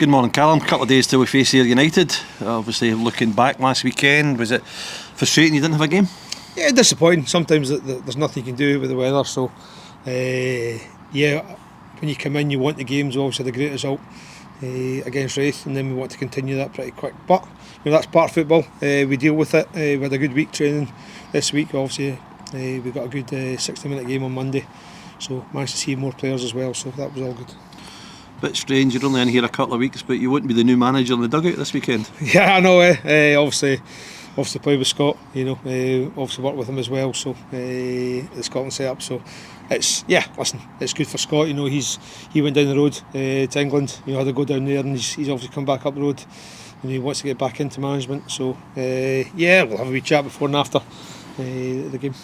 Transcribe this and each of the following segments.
Good morning, Callum. A couple of days till we face Ayr United. Obviously, looking back last weekend, was it frustrating you didn't have a game? Yeah, disappointing. Sometimes there's nothing you can do with the weather. So, yeah, when you come in, you want the games. We obviously had a great result against Wraith, and then we want to continue that pretty quick. But that's part of football. We deal with it. We had a good week training this week. Obviously, we got a good 60-minute game on Monday, so managed to see more players as well. So that was all good. Bit strange, you're only in here a couple of weeks, but you wouldn't be the new manager in the dugout this weekend. Yeah, I know. Obviously played with Scott. Obviously worked with him as well. So the Scotland set up. So it's good for Scott. He went down the road to England. Had to go down there, and he's obviously come back up the road, and he wants to get back into management. So we'll have a wee chat before and after the game.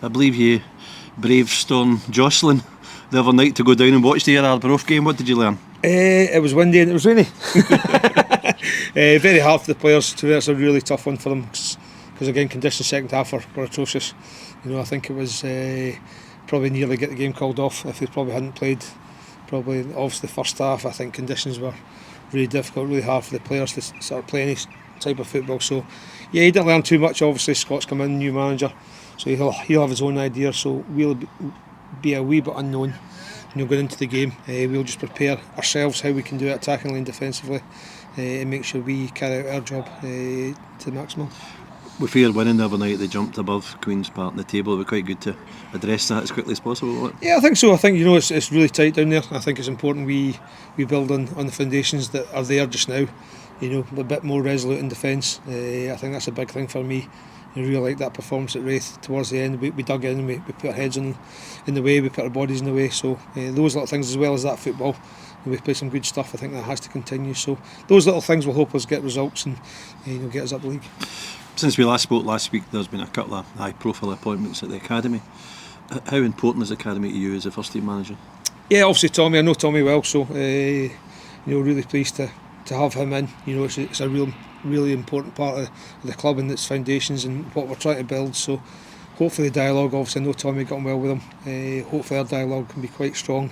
I believe you braved Storm Jocelyn the other night to go down and watch the Arbroath game. What did you learn? It was windy and it was rainy. Very hard for the players. It's a really tough one for them because again, conditions second half were atrocious. I think it was probably nearly get the game called off if they probably hadn't played. Probably obviously the first half. I think conditions were really difficult, really hard for the players to sort of play any type of football. So yeah, he didn't learn too much. Obviously, Scott's come in, new manager, so he'll have his own ideas. So we'll be a wee bit unknown, going into the game. We'll just prepare ourselves how we can do it attackingly and defensively, and make sure we carry out our job to the maximum. With Ayr winning the other night, they jumped above Queen's Park in the table. It would be quite good to address that as quickly as possible. Yeah, I think so. I think it's really tight down there. I think it's important we build on the foundations that are there just now. A bit more resolute in defence. I think that's a big thing for me. I really like that performance at Wraith towards the end. We dug in and we put our heads in the way, we put our bodies in the way. So those little things, as well as that football, and we played some good stuff. I think that has to continue. So those little things will help us get results and get us up the league. Since we last spoke last week, there's been a couple of high-profile appointments at the academy. How important is the academy to you as a first-team manager? Yeah, obviously Tommy. I know Tommy well, so really pleased to have him in. It's a really important part of the club and its foundations and what we're trying to build. So hopefully the dialogue, obviously I know Tommy got on well with him. Hopefully our dialogue can be quite strong.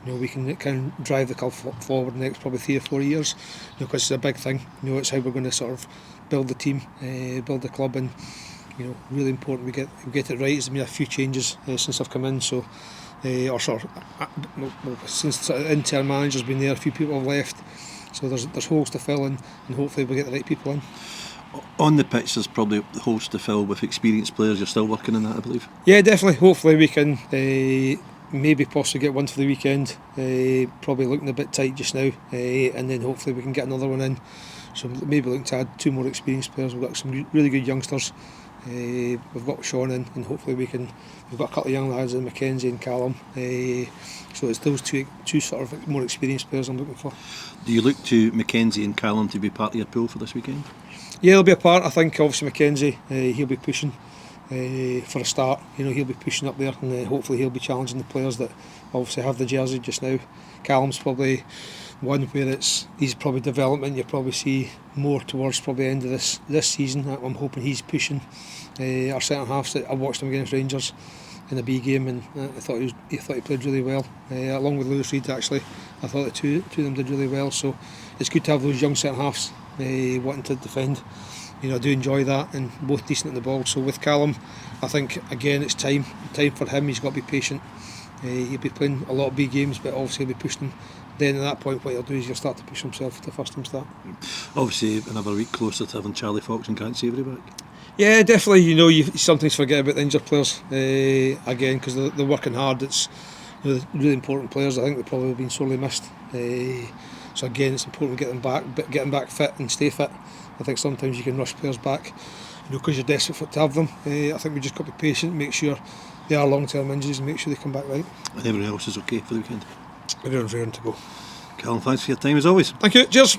We can drive the club forward the next probably 3 or 4 years. Because it's a big thing. It's how we're going to sort of build the team, build the club, and really important we get it right. There's been a few changes since I've come in. So since the interim manager's been there, a few people have left. So there's holes to fill in, and hopefully we'll get the right people in. On the pitch, there's probably holes to fill with experienced players. You're still working on that, I believe. Yeah, definitely. Hopefully we can maybe possibly get one for the weekend. Probably looking a bit tight just now, and then hopefully we can get another one in. So maybe looking to add 2 more experienced players. We've got some really good youngsters. We've got Sean in, and hopefully we've got a couple of young lads in Mackenzie and Callum. So it's those two sort of more experienced players I'm looking for. Do you look to Mackenzie and Callum to be part of your pool for this weekend? Yeah, they'll be a part. I think obviously Mackenzie, he'll be pushing for a start. He'll be pushing up there, and hopefully he'll be challenging the players that obviously have the jersey just now. Callum's probably one where he's probably development. You probably see more towards probably the end of this season. I'm hoping he's pushing our centre halves. I watched him against Rangers in a B game, and I thought he played really well, along with Lewis Reid. Actually, I thought the two of them did really well. So it's good to have those young centre halves wanting to defend. I do enjoy that, and both decent at the ball. So with Callum, I think again it's time for him. He's got to be patient. He'll be playing a lot of B games, but obviously he'll be pushing. Then at that point, what he'll do is he'll start to push himself to first team start. Obviously, another week closer to having Charlie Fox and Can't Savoury back. Yeah, definitely. You sometimes forget about the injured players again because they're working hard. It's really important players. I think they've probably been sorely missed. So again, it's important to get them back fit and stay fit. I think sometimes you can rush players back, because you're desperate to have them. I think we just got to be patient, make sure they are long-term injuries, and make sure they come back right. And everyone else is okay for the weekend. Everyone's raring to go. Callum, thanks for your time as always. Thank you. Cheers.